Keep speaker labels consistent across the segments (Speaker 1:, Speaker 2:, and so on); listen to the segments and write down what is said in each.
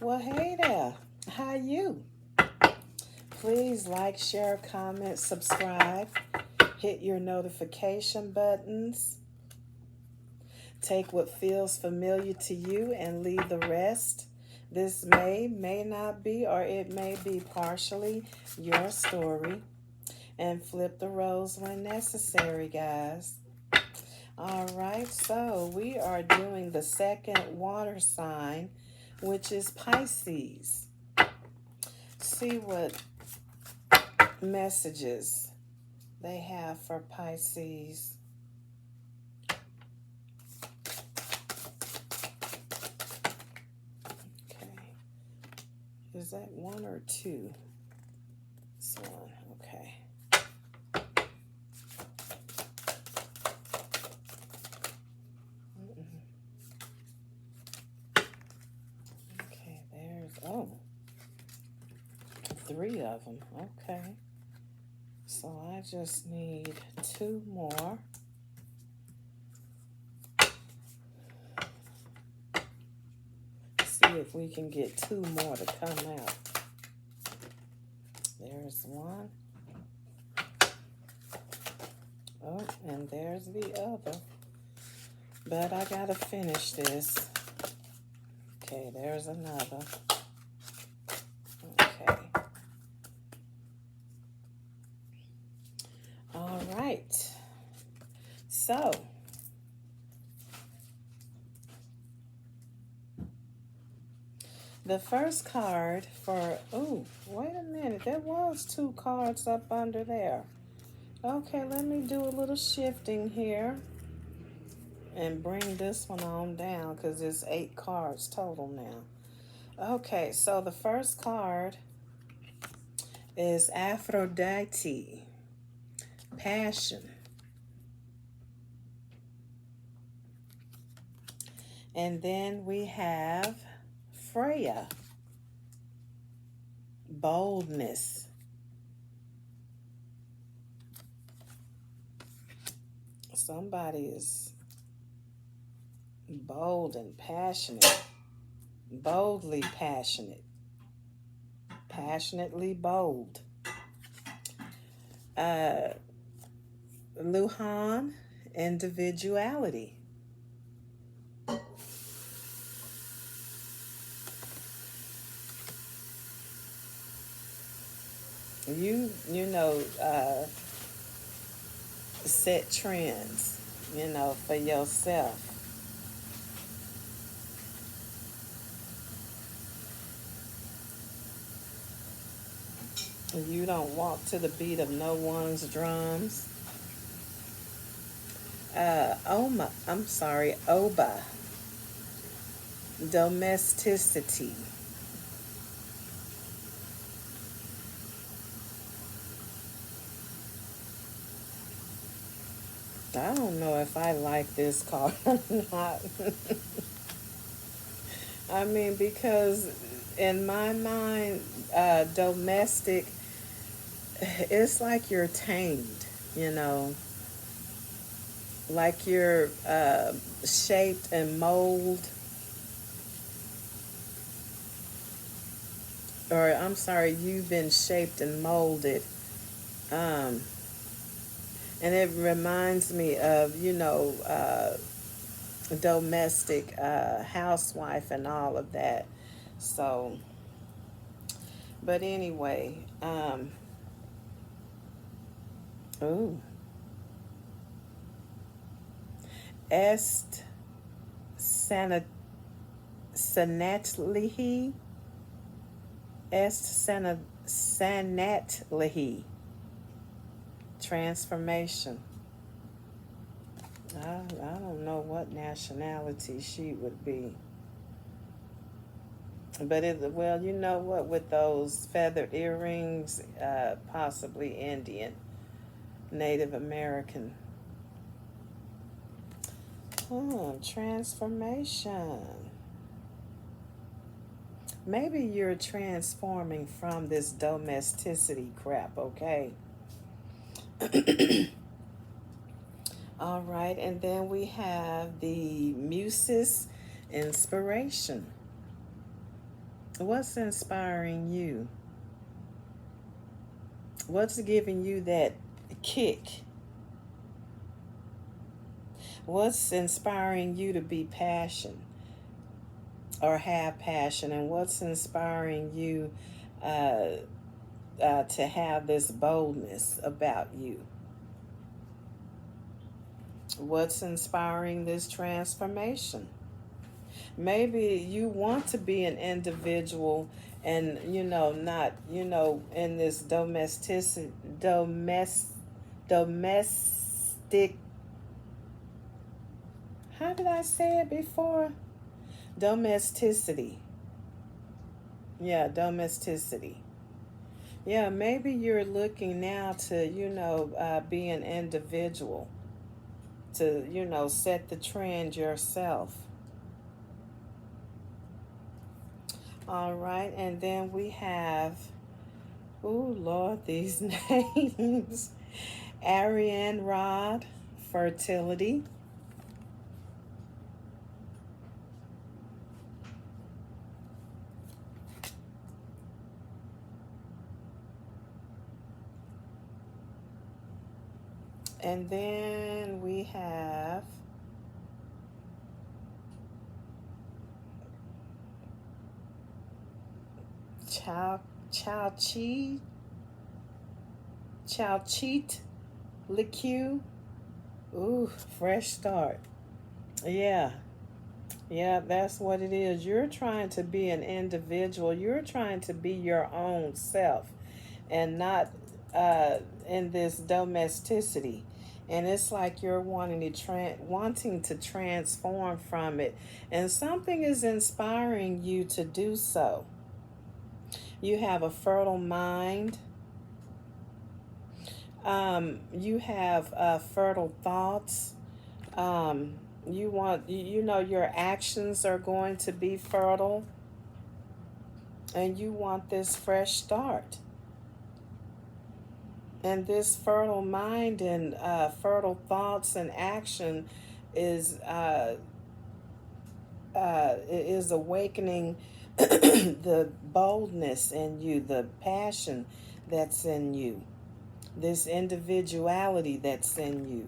Speaker 1: Well, hey there. How you? Please like, share, comment, subscribe. Hit your notification buttons. Take what feels familiar to you and leave the rest. This may not be, or it may be partially your story. And flip the roles when necessary, guys. All right, so we are doing the second water sign, which is Pisces. See what messages they have for Pisces. Okay. Is that one or two? It's one. Okay. Okay, there's, oh, three of them. Okay. So I just need two more. See if we can get two more to come out. There's one. Oh, and there's the other. But I gotta finish this. Okay, there's another. Okay. All right. So, the first card for, oh, wait a minute. There was two cards up under there. Okay, let me do a little shifting here and bring this one on down because there's 8 cards total now. Okay, so the first card is Aphrodite, passion. And then we have Freya, boldness. Somebody is bold and passionate, boldly passionate, passionately bold. Luhan, individuality. You know, set trends, for yourself. You don't walk to the beat of no one's drums. Oba, domesticity. I don't know if I like this card or not. I mean, because in my mind, domestic, it's like you're tamed, like you're shaped and molded, or I'm sorry, you've been shaped and molded. And it reminds me of, domestic housewife and all of that. So, but anyway, ooh, est sanatlihi, sanatlihi, transformation. I don't know what nationality she would be. But well, you know what, with those feathered earrings, possibly Indian, Native American. Transformation. Maybe you're transforming from this domesticity crap, okay? All right, and then we have the Muses, inspiration. What's inspiring you? What's giving you that kick? What's inspiring you to be passionate or have passion? And what's inspiring you to have this boldness about you? What's inspiring this transformation? Maybe you want to be an individual and, not, in this domestic, how did I say it before? Domesticity. Yeah, domesticity. Yeah, maybe you're looking now to, be an individual, to, set the trend yourself. All right, and then we have, oh Lord, these names. Ariane Rod, fertility. And then we have Chao Cheat Lique. Ooh, fresh start. Yeah. Yeah, that's what it is. You're trying to be an individual. You're trying to be your own self and not in this domesticity. And it's like you're wanting to transform from it. And something is inspiring you to do so. You have a fertile mind. You have fertile thoughts. You want, your actions are going to be fertile. And you want this fresh start. And this fertile mind and fertile thoughts and action is awakening the boldness in you, the passion that's in you, this individuality that's in you.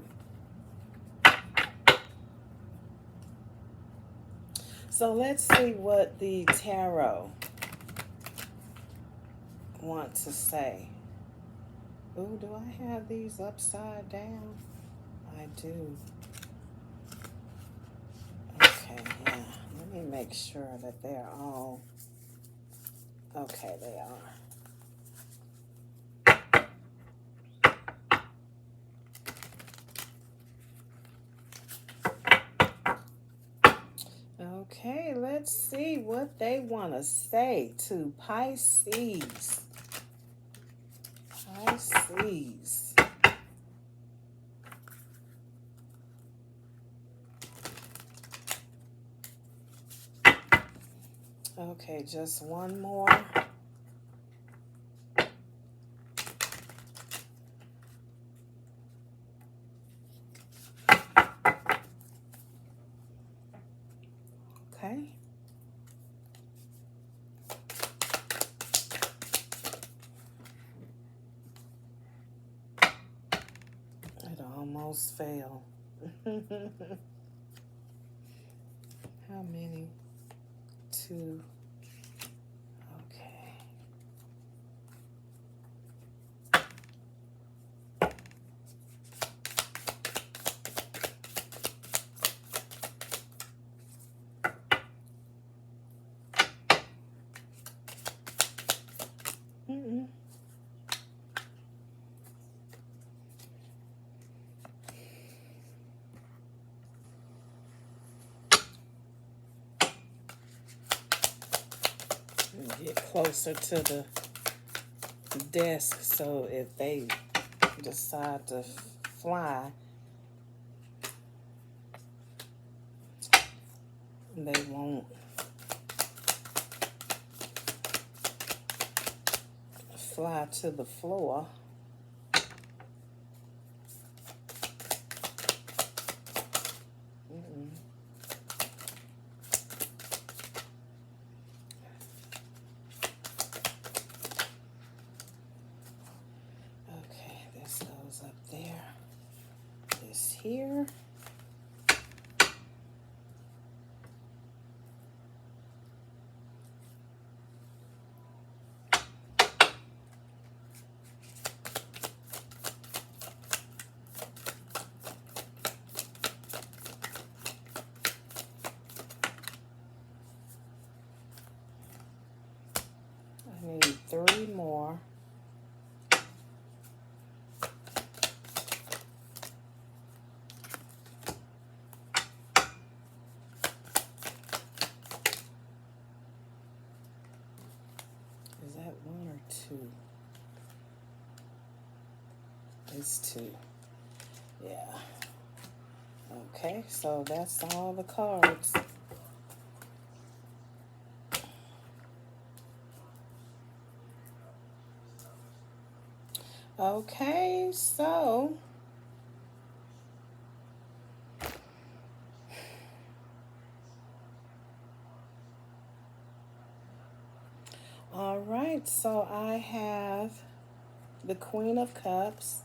Speaker 1: So let's see what the tarot wants to say. Ooh, do I have these upside down? I do. Okay, yeah. Let me make sure that they're all... Okay, they are. Okay, let's see what they want to say to Pisces. Pisces. Okay, just one more. Okay. It almost fell. How many? 2. Okay. Mm-mm. Get closer to the desk so if they decide to fly, they won't fly to the floor. here. I need 3 more. Is that 1 or 2? It's 2. Yeah. Okay, so that's all the cards. Okay, so all right, so I have the Queen of Cups,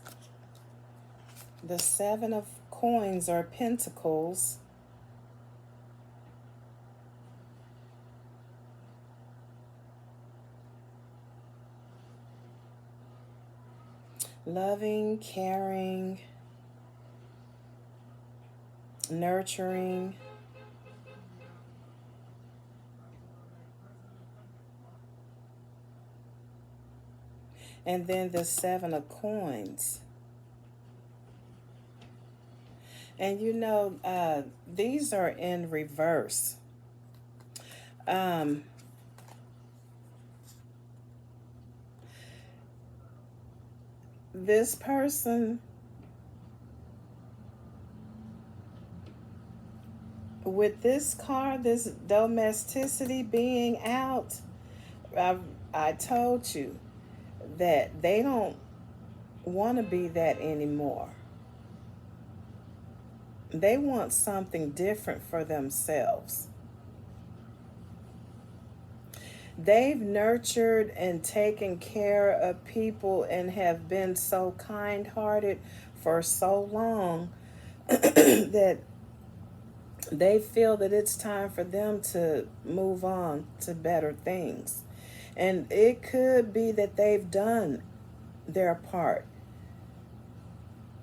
Speaker 1: the 7 of Coins or Pentacles, loving, caring, nurturing, and then the 7 of Coins. And you know, these are in reverse. This person, with this card, this domesticity being out, I told you that they don't want to be that anymore. They want something different for themselves. They've nurtured and taken care of people and have been so kind-hearted for so long that they feel that it's time for them to move on to better things. And it could be that they've done their part.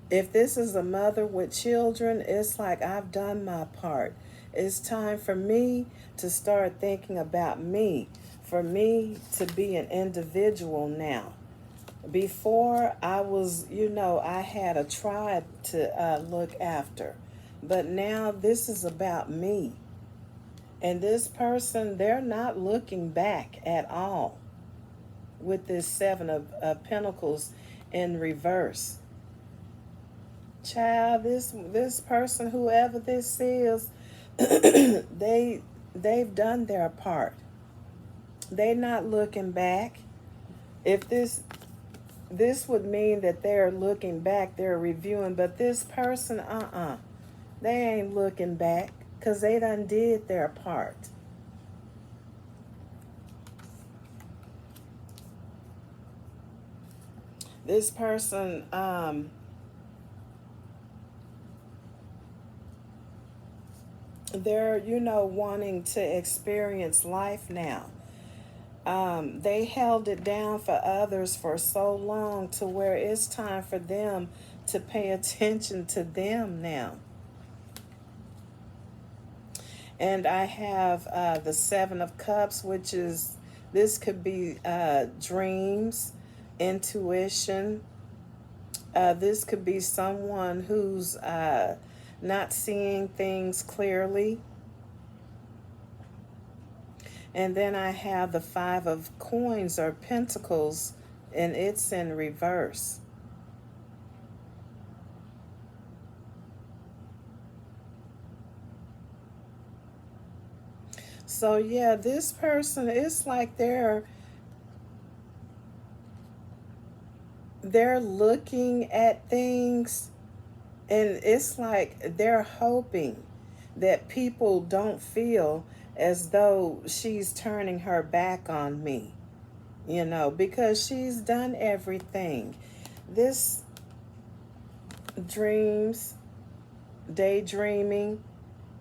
Speaker 1: If this is a mother with children, it's like, I've done my part. It's time for me to start thinking about me, for me to be an individual now. Before, I was, you know, I had a tribe to look after. But now this is about me. And this person, they're not looking back at all with this 7 of Pentacles in reverse. Child, this person, whoever this is, they've done their part. They're not looking back. If this would mean that they're looking back, they're reviewing, but this person, they ain't looking back because they done did their part. This person, they're, you know, wanting to experience life now. They held it down for others for so long to where it's time for them to pay attention to them now. And I have the 7 of Cups, which is, this could be dreams, intuition. This could be someone who's not seeing things clearly. And then I have the 5 of Coins or Pentacles, and it's in reverse. So yeah, this person, it's like they're looking at things, and it's like they're hoping that people don't feel as though she's turning her back on me, you know, because she's done everything. This dreams, daydreaming,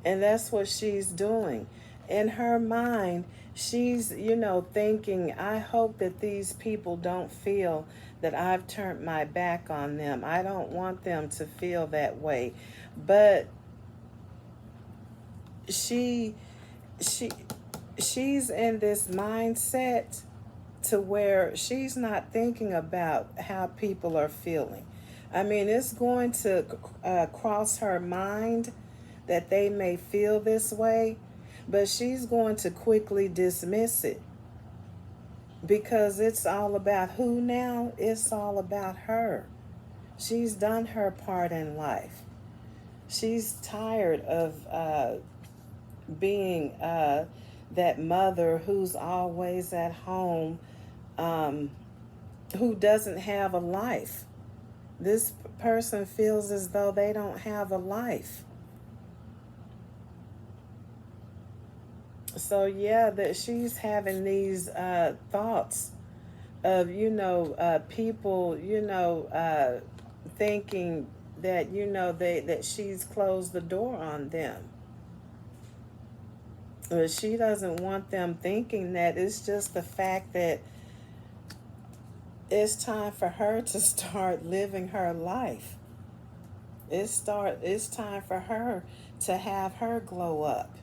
Speaker 1: and that's what she's doing. In her mind, she's, thinking, I hope that these people don't feel that I've turned my back on them. I don't want them to feel that way. But she she she's in this mindset to where she's not thinking about how people are feeling. I mean, it's going to cross her mind that they may feel this way, but she's going to quickly dismiss it because it's all about who now? It's all about her. She's done her part in life. She's tired of being that mother who's always at home, um, who doesn't have a life. This person feels as though they don't have a life. So yeah, that she's having these thoughts of, people, thinking that, that she's closed the door on them. But she doesn't want them thinking that. It's just the fact that it's time for her to start living her life. It's time for her to have her glow up.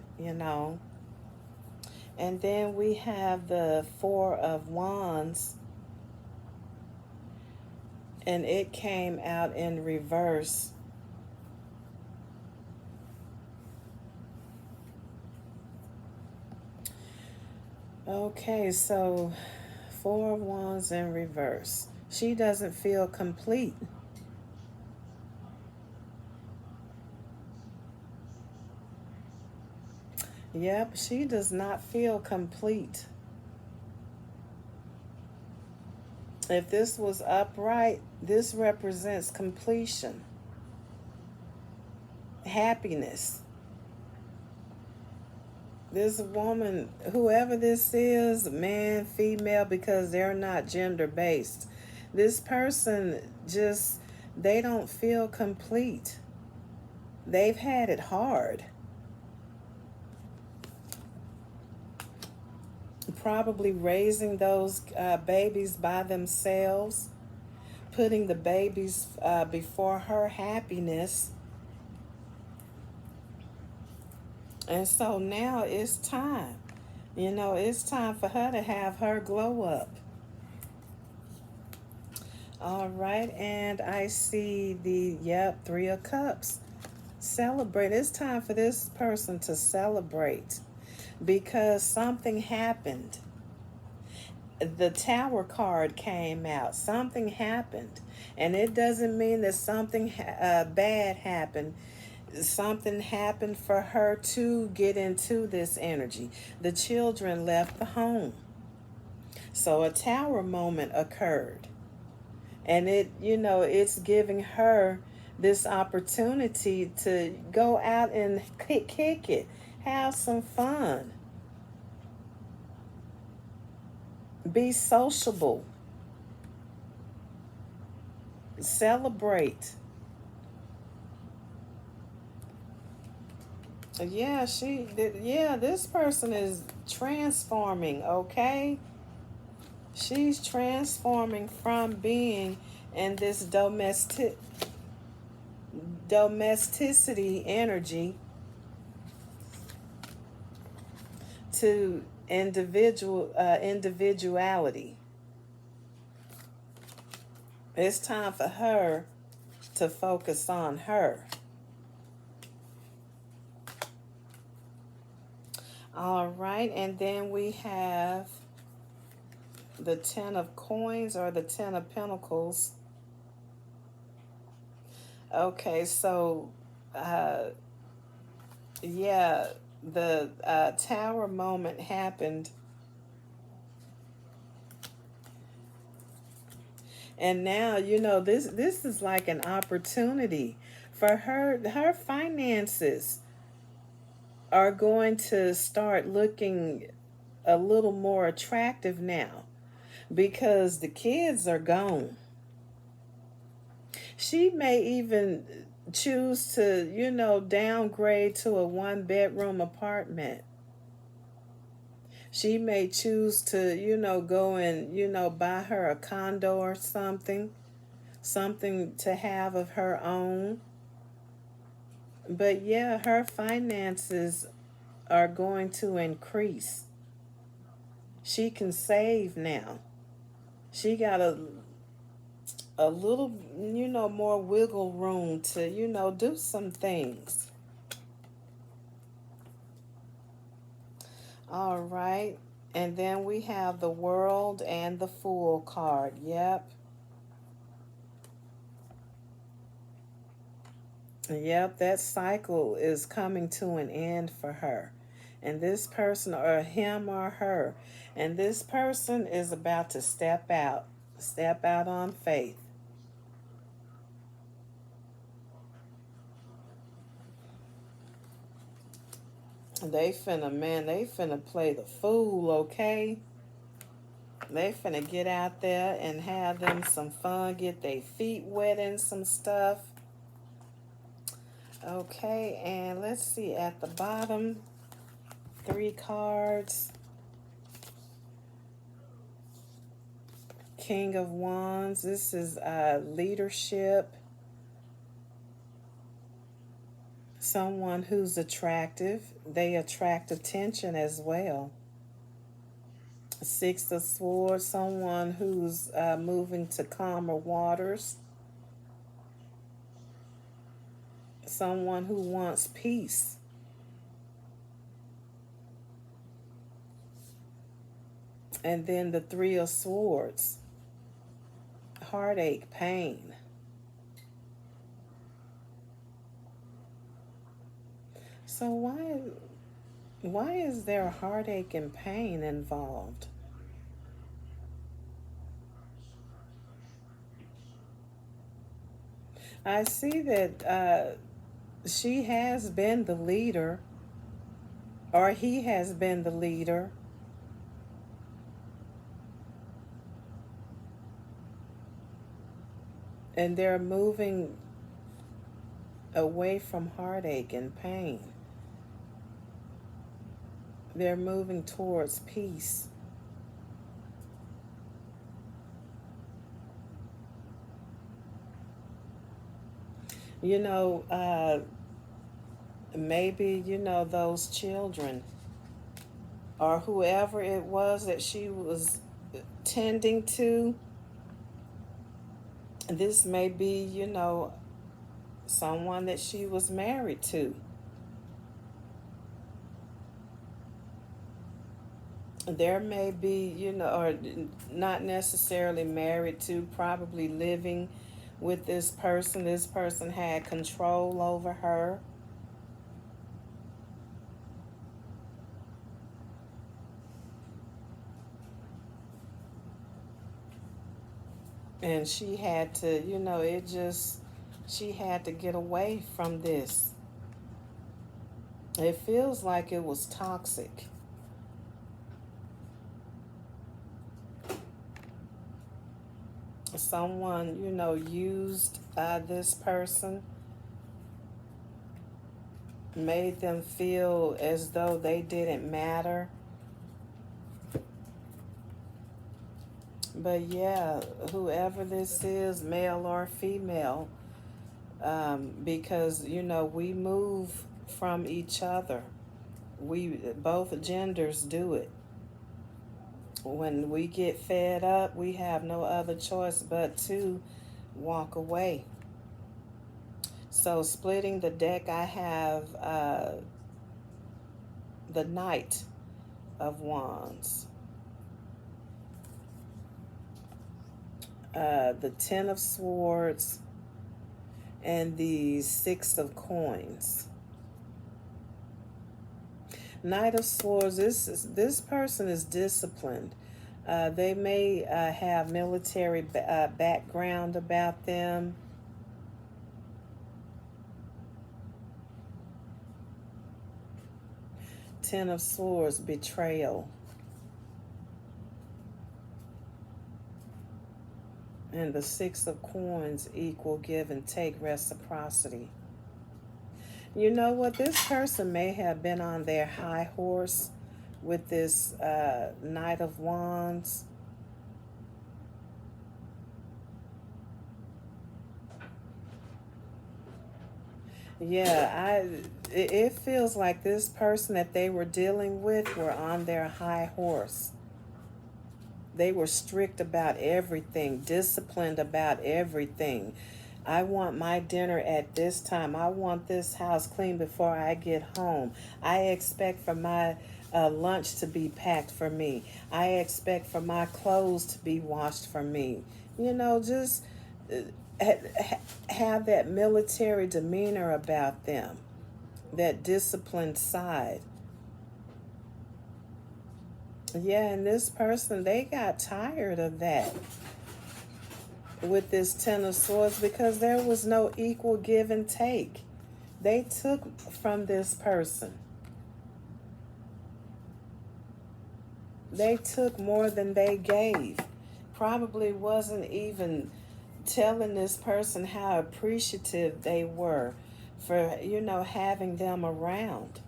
Speaker 1: And then we have the Four of Wands, and it came out in reverse. Okay, so Four of Wands in reverse. She doesn't feel complete. Yep, she does not feel complete. If this was upright, this represents completion, happiness. This woman, whoever this is, man, female, because they're not gender based, this person just, they don't feel complete. They've had it hard. Probably raising those babies by themselves, putting the babies before her happiness. And so now it's time. It's time for her to have her glow up. All right, and I see Three of Cups. Celebrate. It's time for this person to celebrate because something happened. The Tower card came out. Something happened. And it doesn't mean that something bad happened. Something happened for her to get into this energy. The children left the home. So a Tower moment occurred. And it's giving her this opportunity to go out and kick it. Have some fun. Be sociable. Celebrate. Yeah, this person is transforming, okay? She's transforming from being in this domesticity energy to individuality. It's time for her to focus on her. All right, and then we have the Ten of Coins or the Ten of Pentacles. Okay, so the Tower moment happened, and now this is like an opportunity for her. Her finances are going to start looking a little more attractive now because the kids are gone. She may even choose to, downgrade to a one-bedroom apartment. She may choose to, go and, buy her a condo or something to have of her own. But yeah, her finances are going to increase. She can save now. She got a little, more wiggle room to, do some things. All right. And then we have the World and the Fool card. Yep. Yep, that cycle is coming to an end for her. And this person, or him or her, and this person is about to step out on faith. They finna play the fool, okay? They finna get out there and have them some fun, get their feet wet and some stuff. Okay, and let's see at the bottom, 3 cards. King of Wands. This is leadership. Someone who's attractive. They attract attention as well. 6 of Swords. Someone who's moving to calmer waters. Someone who wants peace. And then the 3 of Swords. Heartache, pain. So why is there heartache and pain involved? I see that she has been the leader, or he has been the leader. And they're moving away from heartache and pain. They're moving towards peace. Maybe, those children or whoever it was that she was tending to. This may be, someone that she was married to. There may be, or not necessarily married to, probably living with this person. This person had control over her. And she had to, she had to get away from this. It feels like it was toxic. Someone, used this person, made them feel as though they didn't matter. But yeah, whoever this is, male or female, because, we move from each other. Both genders do it. When we get fed up, we have no other choice but to walk away. So splitting the deck, I have the Knight of Wands, the 10 of Swords, and the 6 of Coins. Knight of Swords, this person is disciplined. They may have military background about them. Ten of Swords, betrayal. And the 6 of Coins equal give and take, reciprocity. You know what? This person may have been on their high horse with this Knight of Wands. Yeah, it feels like this person that they were dealing with were on their high horse. They were strict about everything, disciplined about everything. I want my dinner at this time. I want this house clean before I get home. I expect for my lunch to be packed for me. I expect for my clothes to be washed for me. You know, just have that military demeanor about them, that disciplined side. Yeah, and this person, they got tired of that with this Ten of Swords because there was no equal give and take. They took from this person. They took more than they gave. Probably wasn't even telling this person how appreciative they were for, you know, having them around.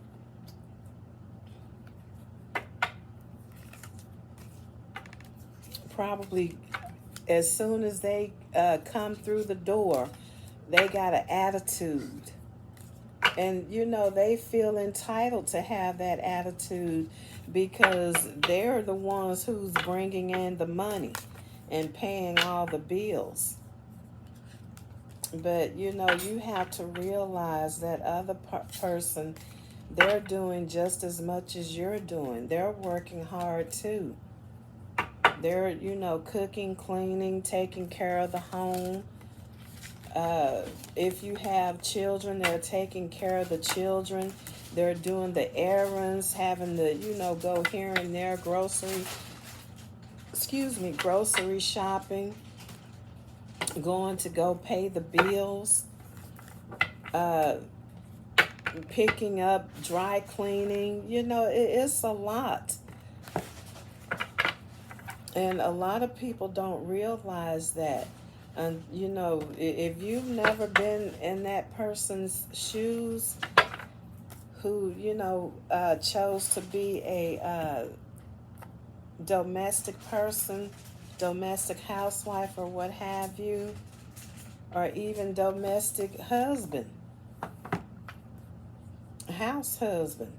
Speaker 1: Probably as soon as they come through the door, they got an attitude. And, you know, they feel entitled to have that attitude because they're the ones who's bringing in the money and paying all the bills. But, you know, you have to realize that other person, they're doing just as much as you're doing. They're working hard too. They're, you know, cooking, cleaning, taking care of the home. If you have children, they're taking care of the children. They're doing the errands, having to, you know, go here and there, grocery shopping, going to go pay the bills, picking up dry cleaning. You know, it's a lot. And a lot of people don't realize that. And, you know, if you've never been in that person's shoes who, you know, chose to be a domestic person, domestic housewife or what have you, or even domestic husband, house husband,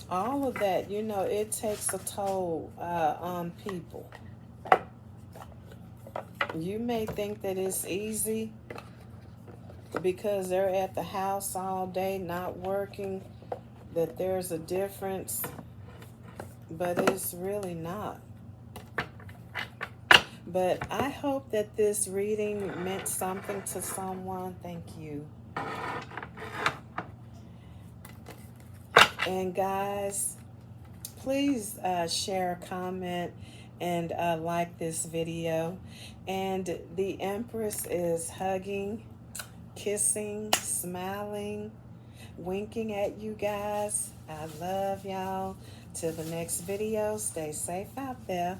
Speaker 1: all of that, you know, it takes a toll on people. You may think that it's easy because they're at the house all day not working, that there's a difference, but it's really not. But I hope that this reading meant something to someone. Thank you. And guys, please share, comment, and like this video. And the Empress is hugging, kissing, smiling, winking at you guys. I love y'all. Till the next video, stay safe out there.